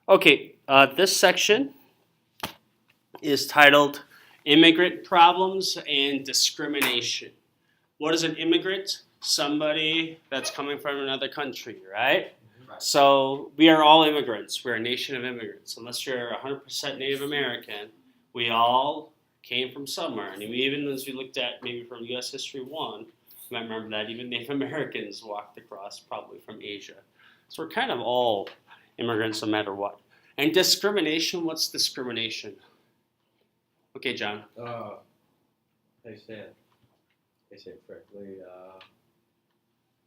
Okay, this section is titled Immigrant Problems and Discrimination. What is an immigrant? Somebody that's coming from another country, right? Right. So we are all immigrants. We're a nation of immigrants. Unless you're 100% Native American, we all came from somewhere. And even as we looked at maybe from U.S. History 1, you might remember that even Native Americans walked across probably from Asia. So we're kind of all immigrants no matter what. And discrimination, what's discrimination? Okay, John. They said correctly,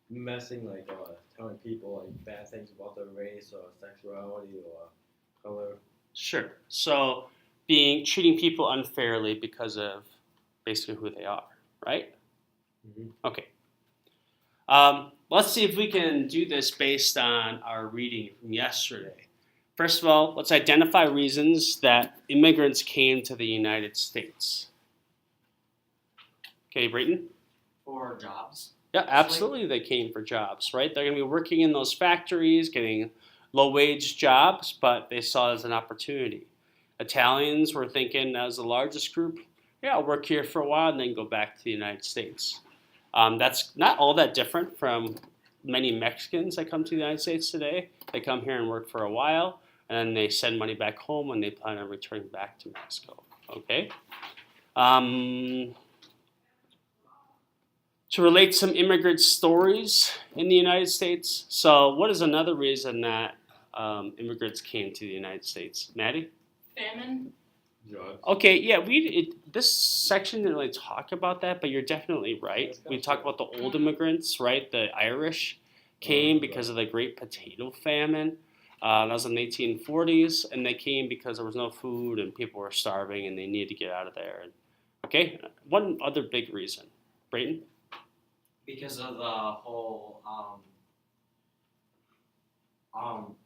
messing telling people bad things about their race or sexuality or color. Sure. So treating people unfairly because of basically who they are, right? Mm-hmm. Okay. Let's see if we can do this based on our reading from yesterday. First of all, let's identify reasons that immigrants came to the United States. Okay, Brayton? For jobs. Yeah, absolutely they came for jobs, right? They're going to be working in those factories, getting low-wage jobs, but they saw it as an opportunity. Italians were thinking, as the largest group, yeah, I'll work here for a while and then go back to the United States. That's not all that different from many Mexicans that come to the United States today. They come here and work for a while, and then they send money back home when they plan on returning back to Mexico. Okay? To relate some immigrant stories in the United States. So what is another reason that immigrants came to the United States? Maddie? Famine. Drugs. Okay, yeah, this section didn't really talk about that, but you're definitely right. We talked about the old immigrants, right? The Irish came because of the Great Potato Famine. That was in the 1840s, and they came because there was no food and people were starving and they needed to get out of there. Okay, one other big reason. Brayton? Because of the whole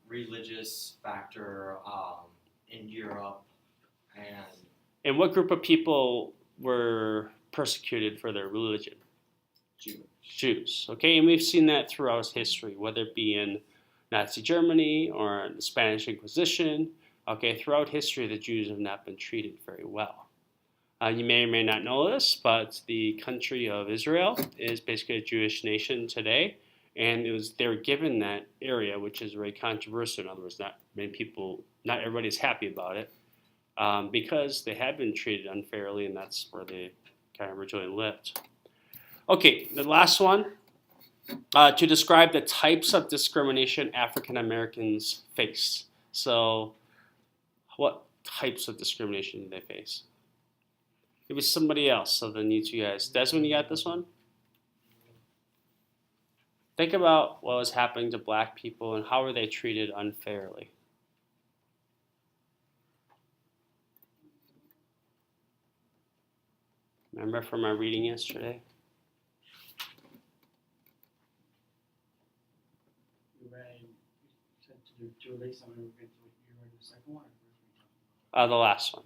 religious factor in Europe. And what group of people were persecuted for their religion? Jews. Okay, and we've seen that throughout history, whether it be in Nazi Germany or in the Spanish Inquisition. Okay, throughout history, the Jews have not been treated very well. You may or may not know this, but the country of Israel is basically a Jewish nation today, and they were given that area, which is very controversial. In other words, not everybody's happy about it. Because they had been treated unfairly, and that's where they kind of originally lived. Okay, the last one, to describe the types of discrimination African Americans face. So, what types of discrimination do they face? It was somebody else other than you two guys. Desmond, you got this one? Think about what was happening to black people and how were they treated unfairly. Remember from our reading yesterday? You said to release some immigrants. You read the second one? The last one.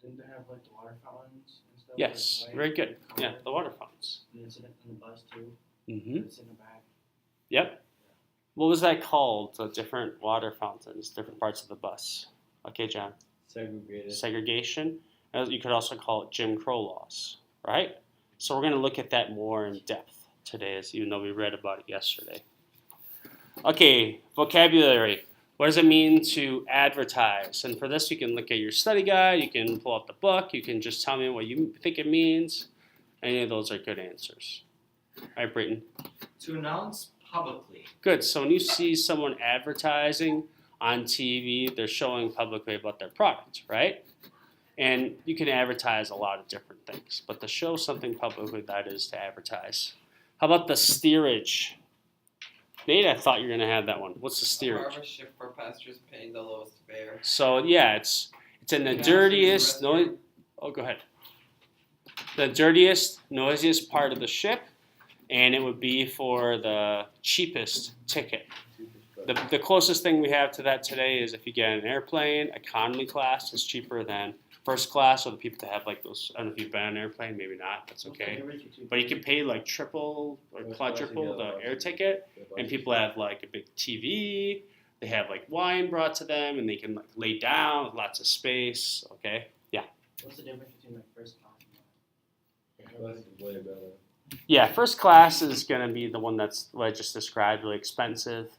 Didn't they have the water fountains and stuff? Yes, very good. Yeah, the water fountains. And it's in the bus too. Mm-hmm. It's in the back. Yep. What was that called? The different water fountains, different parts of the bus. Okay, John. Segregation. You could also call it Jim Crow laws, right? So we're going to look at that more in depth today, even though we read about it yesterday. Okay, vocabulary. What does it mean to advertise? And for this, you can look at your study guide. You can pull out the book. You can just tell me what you think it means. Any of those are good answers. All right, Brayton. To announce publicly. Good. So when you see someone advertising on TV, they're showing publicly about their product, right? And you can advertise a lot of different things, but to show something publicly, that is to advertise. How about the steerage? Nate, I thought you were going to have that one. What's the steerage? Partnership for pastors paying the lowest fare. So yeah, it's in the dirtiest, go ahead. The dirtiest, noisiest part of the ship, and it would be for the cheapest ticket. The closest thing we have to that today is if you get an airplane, economy class is cheaper than first class, or the people that have like those. I don't know if you've been on an airplane, maybe not. That's okay. But you can pay like triple or First class, you quadruple get a the air bunch. ticket, and people have like a big TV. They have like wine brought to them, and they can like lay down with lots of space. Okay, yeah, What's the difference between like first class and Well, that's way better. yeah. First class is gonna be the one that's what I just described, really expensive.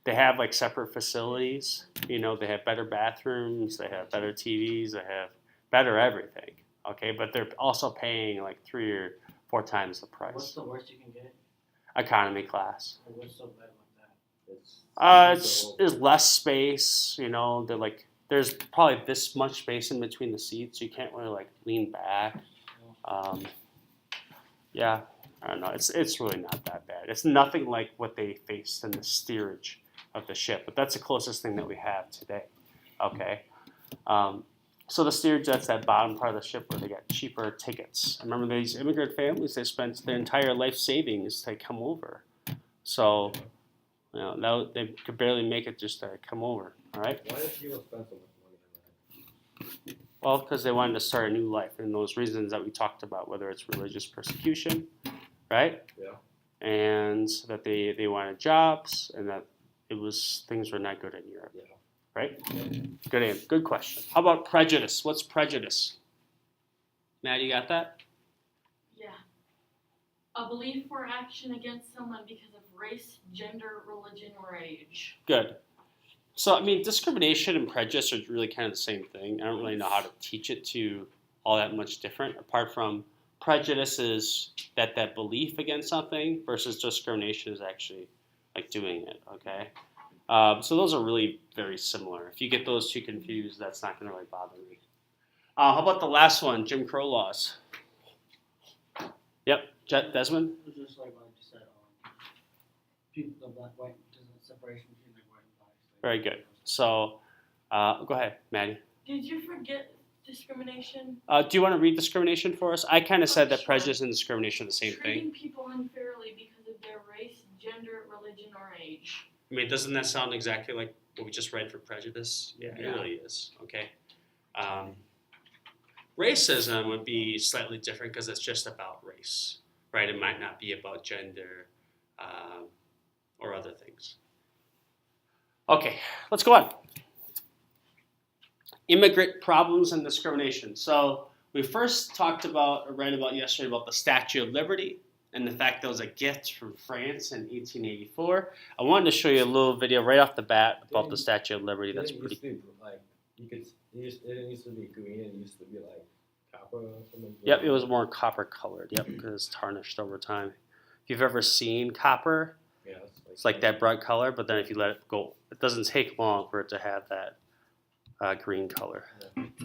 They have like separate facilities. You know, they have better bathrooms, they have better TVs, they have better everything. Okay, but they're also paying like 3 or 4 times the What's price. the worst you can get? Economy class. Or what's so bad about that? There's less space. You know, they're like there's probably this much space in between the seats. You can't really like lean back. Yeah, I don't know. It's really not that bad. It's nothing like what they faced in the steerage of the ship, but that's the closest thing that we have today. Okay, so the steerage, that's that bottom part of the ship where they got cheaper tickets. I remember these immigrant families, they spent their entire life savings to come over. So, you know, they could barely make it just to come over. All right. Why did people spend so much money on that? Well, because they wanted to start a new life, and those reasons that we talked about, whether it's religious persecution, right? Yeah. And that they wanted jobs, and that things were not good in Europe, Yeah. right? Good question. How about prejudice? What's prejudice? Matt, you got that? Yeah. A belief or action against someone because of race, gender, religion, or age. Good. So, I mean, discrimination and prejudice are really kind of the same thing. I don't really know how to teach it to all that much different, apart from prejudice is that belief against something versus discrimination is actually like doing it, okay? So those are really very similar. If you get those two confused, that's not going to really bother me. How about the last one, Jim Crow laws? Yep, Desmond? It was just like what I just said. People, the black, white, there's a separation between like white and black. Very good. So, go ahead, Maddie. Did you forget discrimination? Do you want to read discrimination for us? I kind of said that Sure. prejudice and discrimination are the same Treating thing. people unfairly because of their race, gender, religion, or age. I mean, doesn't that sound exactly like what we just read for prejudice? Yeah, it Yeah. really is. Okay. Racism would be slightly different because it's just about race, right? It might not be about gender or other things. Okay, let's go on. Immigrant problems and discrimination. So we first talked about, or read about yesterday, about the Statue of Liberty and the fact that it was a gift from France in 1884. I wanted to show you a little video right off the bat about the Statue of Liberty. That's pretty. It used to be like it didn't used to be green. It used to be like copper or something. Yep, it was more copper colored. Yep, because it's tarnished over time. If you've ever seen copper, Yeah, it's like that bright color, but then if you let it go, it doesn't take long for it to have that green color.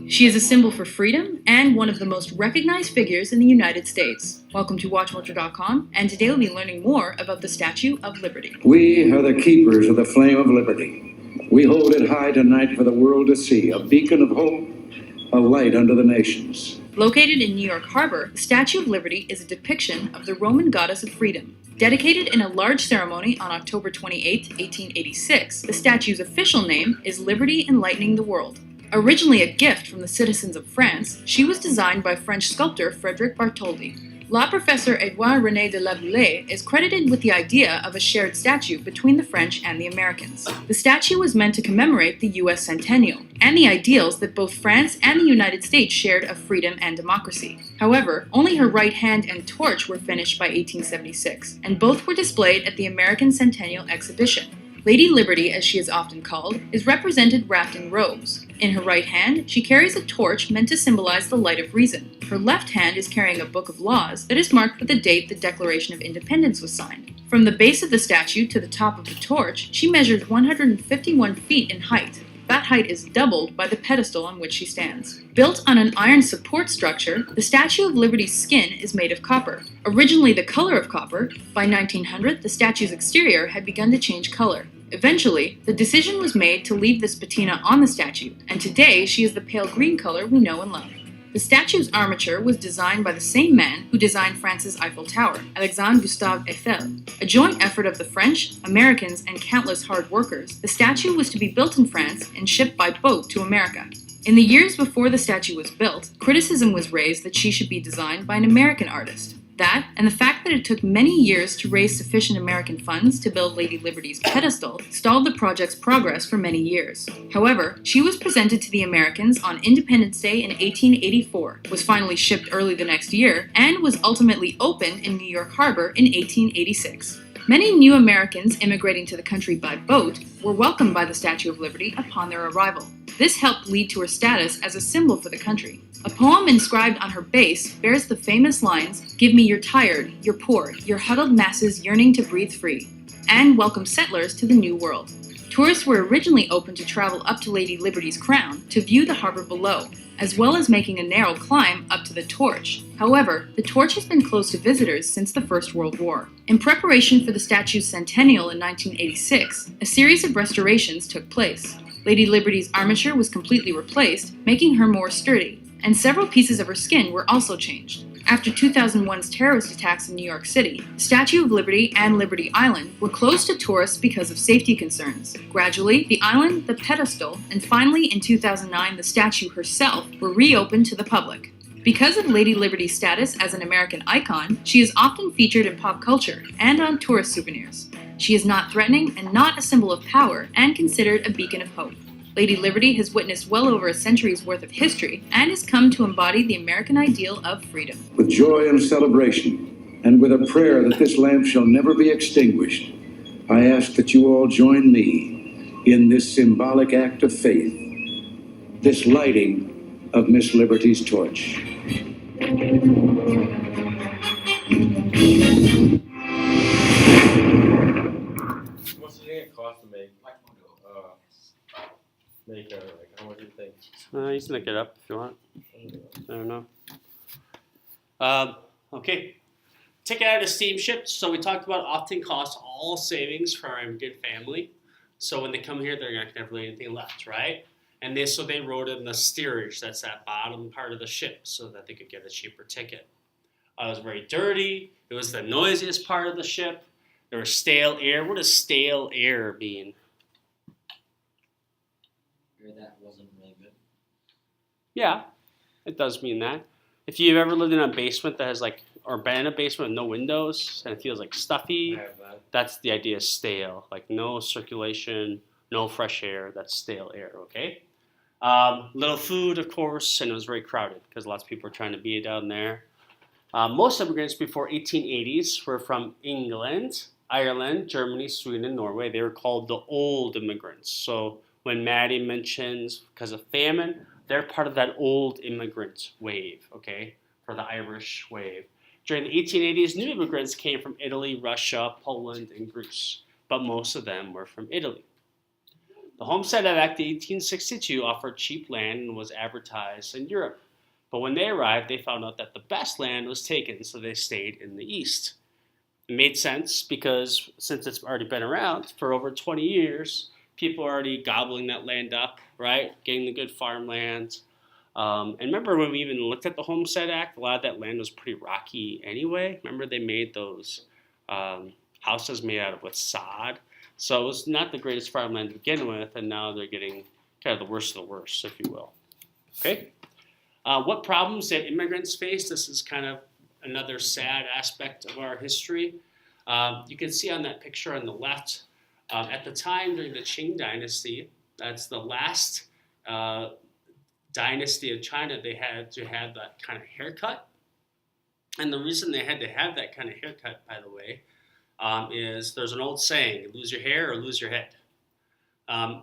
She is a symbol for freedom and one of the most recognized figures in the United States. Welcome to WatchWatcher.com, and today we'll be learning more about the Statue of Liberty. We are the keepers of the flame of liberty. We hold it high tonight for the world to see, a beacon of hope, a light unto the nations. Located in New York Harbor, the Statue of Liberty is a depiction of the Roman goddess of freedom. Dedicated in a large ceremony on October 28, 1886, the statue's official name is Liberty Enlightening the World. Originally a gift from the citizens of France, she was designed by French sculptor Frédéric Bartholdi. Law professor Edouard René de Laboulaye is credited with the idea of a shared statue between the French and the Americans. The statue was meant to commemorate the U.S. centennial and the ideals that both France and the United States shared of freedom and democracy. However, only her right hand and torch were finished by 1876, and both were displayed at the American Centennial Exhibition. Lady Liberty, as she is often called, is represented wrapped in robes. In her right hand, she carries a torch meant to symbolize the light of reason. Her left hand is carrying a book of laws that is marked with the date the Declaration of Independence was signed. From the base of the statue to the top of the torch, she measures 151 feet in height. That height is doubled by the pedestal on which she stands. Built on an iron support structure, the Statue of Liberty's skin is made of copper. Originally the color of copper, by 1900 the statue's exterior had begun to change color. Eventually, the decision was made to leave this patina on the statue, and today she is the pale green color we know and love. The statue's armature was designed by the same man who designed France's Eiffel Tower, Alexandre Gustave Eiffel. A joint effort of the French, Americans, and countless hard workers, the statue was to be built in France and shipped by boat to America. In the years before the statue was built, criticism was raised that she should be designed by an American artist. That, and the fact that it took many years to raise sufficient American funds to build Lady Liberty's pedestal, stalled the project's progress for many years. However, she was presented to the Americans on Independence Day in 1884, was finally shipped early the next year, and was ultimately opened in New York Harbor in 1886. Many new Americans immigrating to the country by boat were welcomed by the Statue of Liberty upon their arrival. This helped lead to her status as a symbol for the country. A poem inscribed on her base bears the famous lines, "Give me your tired, your poor, your huddled masses yearning to breathe free," and welcome settlers to the New World. Tourists were originally open to travel up to Lady Liberty's crown to view the harbor below, as well as making a narrow climb up to the torch. However, the torch has been closed to visitors since the First World War. In preparation for the statue's centennial in 1986, a series of restorations took place. Lady Liberty's armature was completely replaced, making her more sturdy, and several pieces of her skin were also changed. After 2001's terrorist attacks in New York City, the Statue of Liberty and Liberty Island were closed to tourists because of safety concerns. Gradually, the island, the pedestal, and finally in 2009 the statue herself were reopened to the public. Because of Lady Liberty's status as an American icon, she is often featured in pop culture and on tourist souvenirs. She is not threatening and not a symbol of power, and considered a beacon of hope. Lady Liberty has witnessed well over a century's worth of history and has come to embody the American ideal of freedom. With joy and celebration, and with a prayer that this lamp shall never be extinguished, I ask that you all join me in this symbolic act of faith, this lighting of Miss Liberty's torch. What's it cost to make? Make her, like, how much do you think? You can look it up if you want. I don't know. Okay. Ticket out of steamships. So we talked about often cost all savings for our immigrant family. So when they come here, they're not going to have really anything left, right? And they wrote in the steerage, that's that bottom part of the ship, so that they could get a cheaper ticket. It was very dirty. It was the noisiest part of the ship. There was stale air. What does stale air mean? That wasn't really good. Yeah, it does mean that. If you've ever lived in a basement that has or been in a basement with no windows and it feels like stuffy, I have that. that's the idea of stale. Like no circulation, no fresh air, that's stale air, okay? Little food, of course, and it was very crowded because lots of people were trying to be down there. Most immigrants before 1880s were from England, Ireland, Germany, Sweden, and Norway. They were called the old immigrants. So when Maddie mentions because of famine, they're part of that old immigrant wave, okay, for the Irish wave. During the 1880s, new immigrants came from Italy, Russia, Poland, and Greece, but most of them were from Italy. The Homestead Act of 1862 offered cheap land and was advertised in Europe. But when they arrived, they found out that the best land was taken, so they stayed in the East. It made sense because since it's already been around for over 20 years, people are already gobbling that land up, right? Getting the good farmland. And remember when we even looked at the Homestead Act, a lot of that land was pretty rocky anyway. Remember they made those houses made out of with sod. So it was not the greatest farmland to begin with, and now they're getting kind of the worst of the worst, if you will. Okay? What problems did immigrants face? This is kind of another sad aspect of our history. You can see on that picture on the left, at the time during the Qing dynasty, that's the last dynasty of China, they had to have that kind of haircut. And the reason they had to have that kind of haircut, by the way, is there's an old saying, lose your hair or lose your head.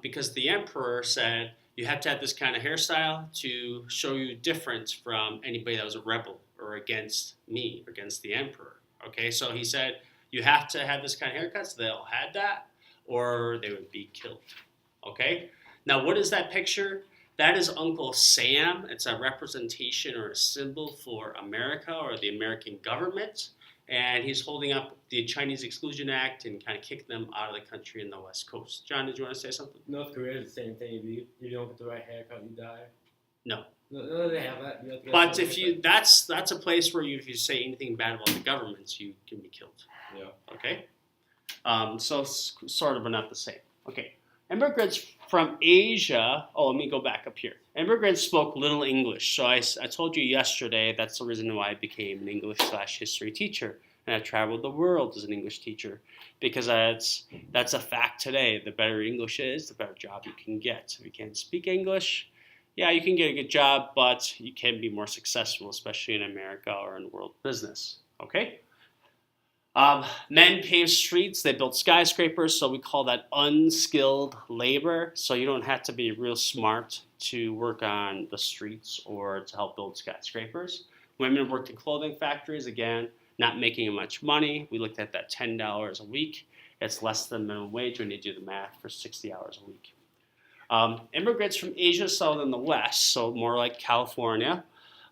Because the emperor said, you have to have this kind of hairstyle to show you different from anybody that was a rebel or against me, or against the emperor. Okay, so he said, you have to have this kind of haircut, so they all had that, or they would be killed. Okay, now what is that picture? That is Uncle Sam. It's a representation or a symbol for America or the American government. And he's holding up the Chinese Exclusion Act and kind of kicking them out of the country in the West Coast. John, did you want to say something? North Korea is the same thing. If you don't get the right haircut, you die. No. No, they have that. You have to get But the if you, haircut. that's a place where if you say anything bad about the government, you can be killed. Yeah. Okay? So it's sort of but not the same. Okay. immigrants from Asia, let me go back up here. Immigrants spoke little English. So I told you yesterday that's the reason why I became an English/history teacher. And I traveled the world as an English teacher because that's a fact today. The better English is, the better job you can get. If you can't speak English, yeah, you can get a good job, but you can be more successful, especially in America or in world business. Okay? Men paved streets, they built skyscrapers, so we call that unskilled labor. So you don't have to be real smart to work on the streets or to help build skyscrapers. Women worked in clothing factories, again, not making much money. We looked at that $10 a week. It's less than minimum wage when you do the math for 60 hours a week. Immigrants from Asia settled in the West, so more like California,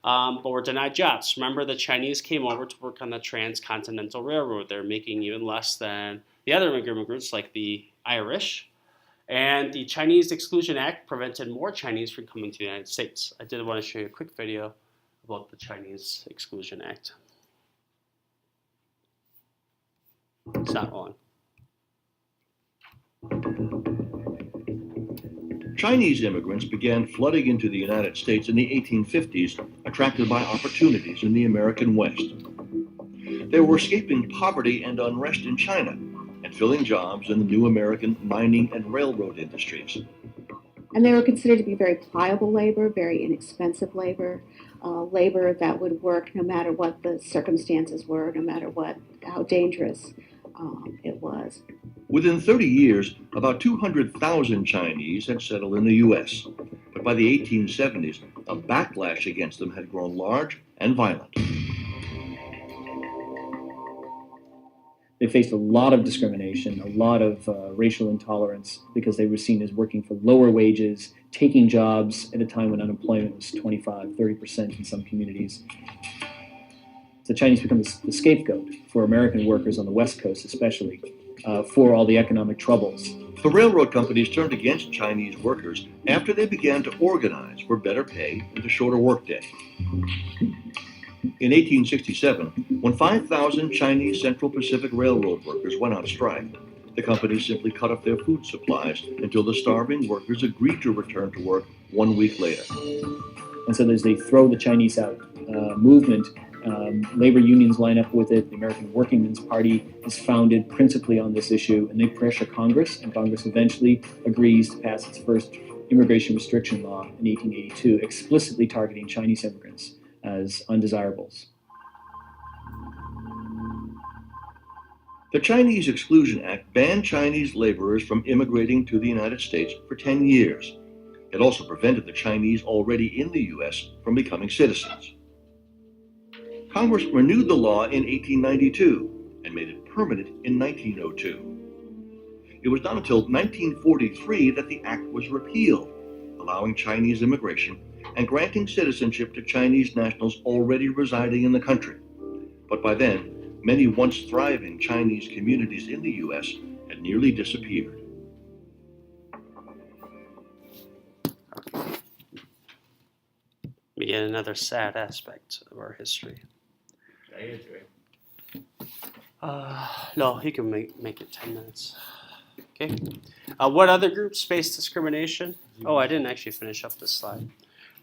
but were denied jobs. Remember, the Chinese came over to work on the Transcontinental Railroad. They're making even less than the other immigrants, like the Irish. And the Chinese Exclusion Act prevented more Chinese from coming to the United States. I did want to show you a quick video about the Chinese Exclusion Act. It's not on. Chinese immigrants began flooding into the United States in the 1850s, attracted by opportunities in the American West. They were escaping poverty and unrest in China and filling jobs in the new American mining and railroad industries. And they were considered to be very pliable labor, very inexpensive labor, labor that would work no matter what the circumstances were, no matter how dangerous it was. Within 30 years, about 200,000 Chinese had settled in the U.S., but by the 1870s, a backlash against them had grown large and violent. They faced a lot of discrimination, a lot of racial intolerance because they were seen as working for lower wages, taking jobs at a time when unemployment was 25, 30% in some communities. The Chinese become the scapegoat for American workers on the West Coast especially, for all the economic troubles. The railroad companies turned against Chinese workers after they began to organize for better pay and a shorter workday. In 1867, when 5,000 Chinese Central Pacific Railroad workers went on strike, the companies simply cut off their food supplies until the starving workers agreed to return to work 1 week later. And so as they throw the Chinese out movement, labor unions line up with it. The American Workingmen's Party is founded principally on this issue, and they pressure Congress, and Congress eventually agrees to pass its first immigration restriction law in 1882, explicitly targeting Chinese immigrants as undesirables. The Chinese Exclusion Act banned Chinese laborers from immigrating to the United States for 10 years. It also prevented the Chinese already in the U.S. from becoming citizens. Congress renewed the law in 1892 and made it permanent in 1902. It was not until 1943 that the act was repealed, allowing Chinese immigration and granting citizenship to Chinese nationals already residing in the country. But by then, many once thriving Chinese communities in the U.S. had nearly disappeared. We get another sad aspect of our history. I answer it. No, you can make it 10 minutes. Okay. What other groups face discrimination? Oh, I didn't actually finish up this slide.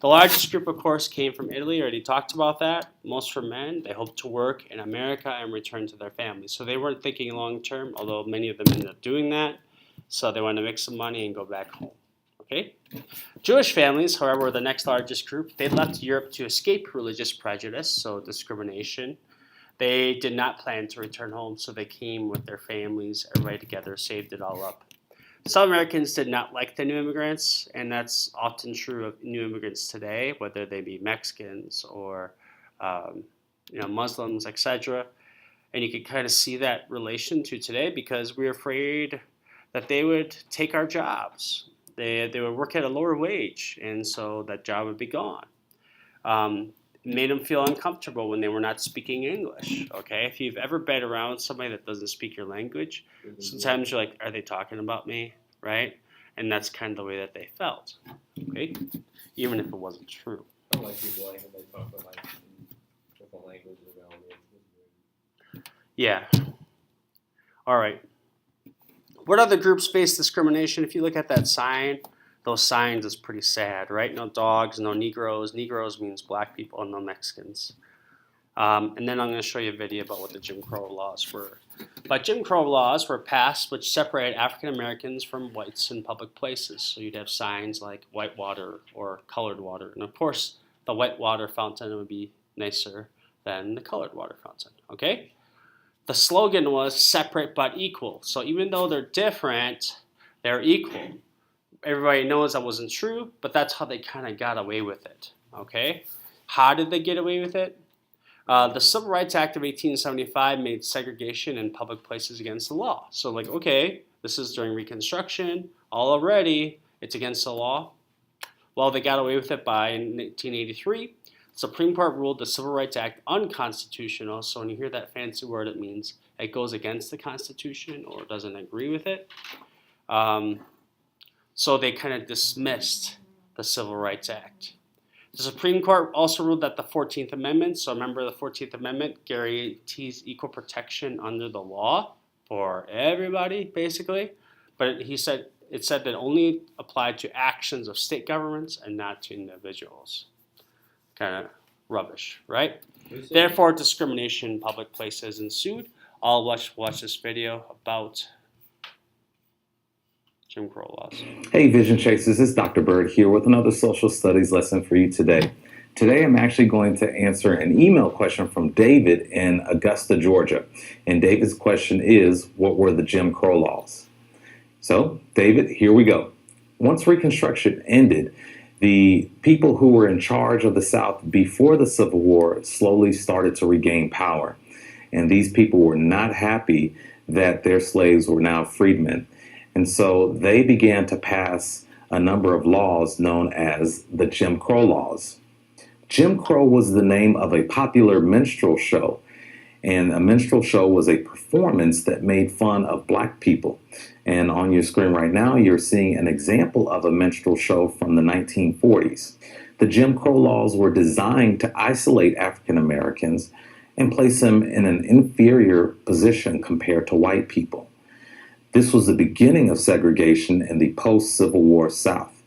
The largest group, of course, came from Italy. I already talked about that. Most were men. They hoped to work in America and return to their families. So they weren't thinking long term, although many of them ended up doing that. So they wanted to make some money and go back home. Okay? Jewish families, however, were the next largest group. They left Europe to escape religious prejudice, so discrimination. They did not plan to return home, so they came with their families, everybody together, saved it all up. Some Americans did not like the new immigrants, and that's often true of new immigrants today, whether they be Mexicans or Muslims, etc. And you can kind of see that relation to today because we're afraid that they would take our jobs. They would work at a lower wage, and so that job would be gone. It made them feel uncomfortable when they were not speaking English. Okay, if you've ever been around somebody that doesn't speak your language, sometimes you're like, "Are they talking about me?" Right? And that's kind of the way that they felt. Okay, even if it wasn't true. I don't like people like when they talk about like different languages around me. Yeah. All right. What other groups face discrimination? If you look at that sign, those signs is pretty sad, right? No dogs, no Negroes. Negroes means black people, and no Mexicans. And then I'm going to show you a video about what the Jim Crow laws were. But Jim Crow laws were passed which separated African Americans from whites in public places. So you'd have signs like white water or colored water. And of course, the white water fountain would be nicer than the colored water fountain, okay? The slogan was separate but equal. So even though they're different, they're equal. Everybody knows that wasn't true, but that's how they kind of got away with it, okay? How did they get away with it? The Civil Rights Act of 1875 made segregation in public places against the law. So like, okay, this is during Reconstruction, already it's against the law. Well, they got away with it by 1983. The Supreme Court ruled the Civil Rights Act unconstitutional. So when you hear that fancy word, it means it goes against the Constitution or doesn't agree with it. So they kind of dismissed the Civil Rights Act. The Supreme Court also ruled that the 14th Amendment, so remember the 14th Amendment guarantees equal protection under the law for everybody, basically. But it said that it only applied to actions of state governments and not to individuals. Kind of rubbish, right? Therefore, discrimination in public places ensued. I'll watch this video about Jim Crow laws. Hey Vision Chasers, it's Dr. Bird here with another social studies lesson for you today. Today I'm actually going to answer an email question from David in Augusta, Georgia. And David's question is, what were the Jim Crow laws? So, David, here we go. Once Reconstruction ended, the people who were in charge of the South before the Civil War slowly started to regain power. And these people were not happy that their slaves were now freedmen. And so they began to pass a number of laws known as the Jim Crow laws. Jim Crow was the name of a popular minstrel show. And a minstrel show was a performance that made fun of black people. And on your screen right now, you're seeing an example of a minstrel show from the 1940s. The Jim Crow laws were designed to isolate African Americans and place them in an inferior position compared to white people. This was the beginning of segregation in the post-Civil War South.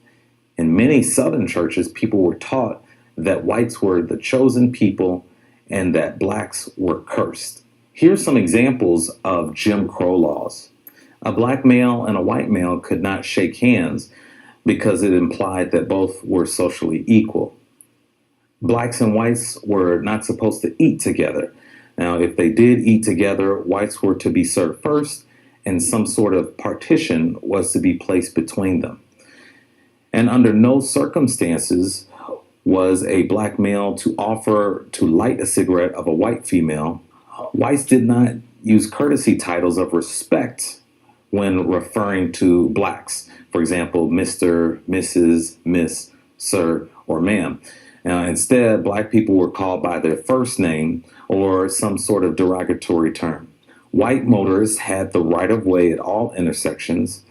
In many Southern churches, people were taught that whites were the chosen people and that blacks were cursed. Here's some examples of Jim Crow laws. A black male and a white male could not shake hands because it implied that both were socially equal. Blacks and whites were not supposed to eat together. Now, if they did eat together, whites were to be served first, and some sort of partition was to be placed between them. And under no circumstances was a black male to offer to light a cigarette of a white female. Whites did not use courtesy titles of respect when referring to blacks. For example, Mr., Mrs., Miss, Sir, or Ma'am. Instead, black people were called by their first name or some sort of derogatory term. White motorists had the right of way at all intersections.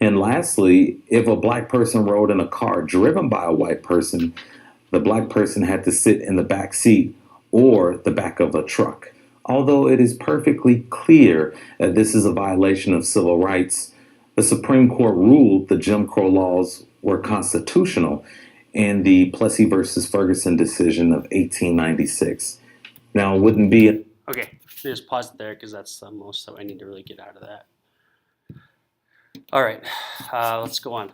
And lastly, if a black person rode in a car driven by a white person, the black person had to sit in the back seat or the back of a truck. Although it is perfectly clear that this is a violation of civil rights, the Supreme Court ruled the Jim Crow laws were constitutional in the Plessy versus Ferguson decision of 1896. Now, it wouldn't be Okay, just pause it there because that's the most that I need to really get out of that. All right, let's go on.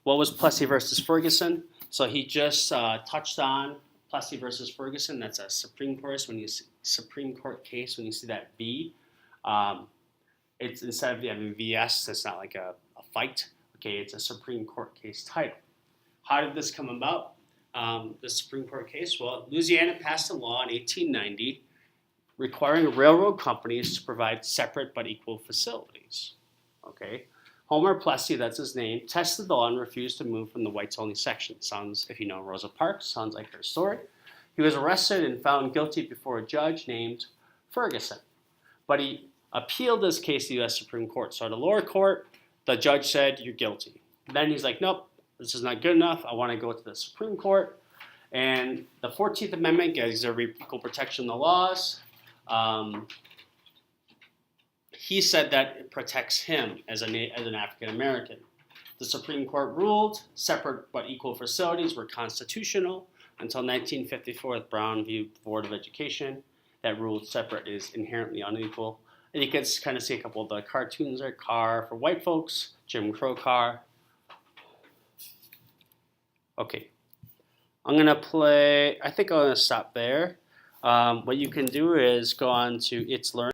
What was Plessy versus Ferguson? So he just touched on Plessy versus Ferguson. That's a Supreme Court. When you see Supreme Court case, when you see that V, it's instead of having VS, it's not like a fight. Okay, it's a Supreme Court case title. How did this come about? The Supreme Court case. Well, Louisiana passed a law in 1890 requiring railroad companies to provide separate but equal facilities. Okay. Homer Plessy, that's his name, tested the law and refused to move from the whites-only section. Sounds, if you know Rosa Parks, sounds like her story. He was arrested and found guilty before a judge named Ferguson. But he appealed this case to the U.S. Supreme Court. So at the lower court, the judge said, you're guilty. Then he's like, nope, this is not good enough. I want to go to the Supreme Court. And the 14th Amendment gives every equal protection in the laws. he said that it protects him as an African American. The Supreme Court ruled separate but equal facilities were constitutional until 1954 with Brown v. Board of Education. That ruled separate is inherently unequal. And you can kind of see a couple of the cartoons there. Car for white folks, Jim Crow car. Okay. I'm going to play, I think I'm going to stop there. What you can do is go on to It's Learn.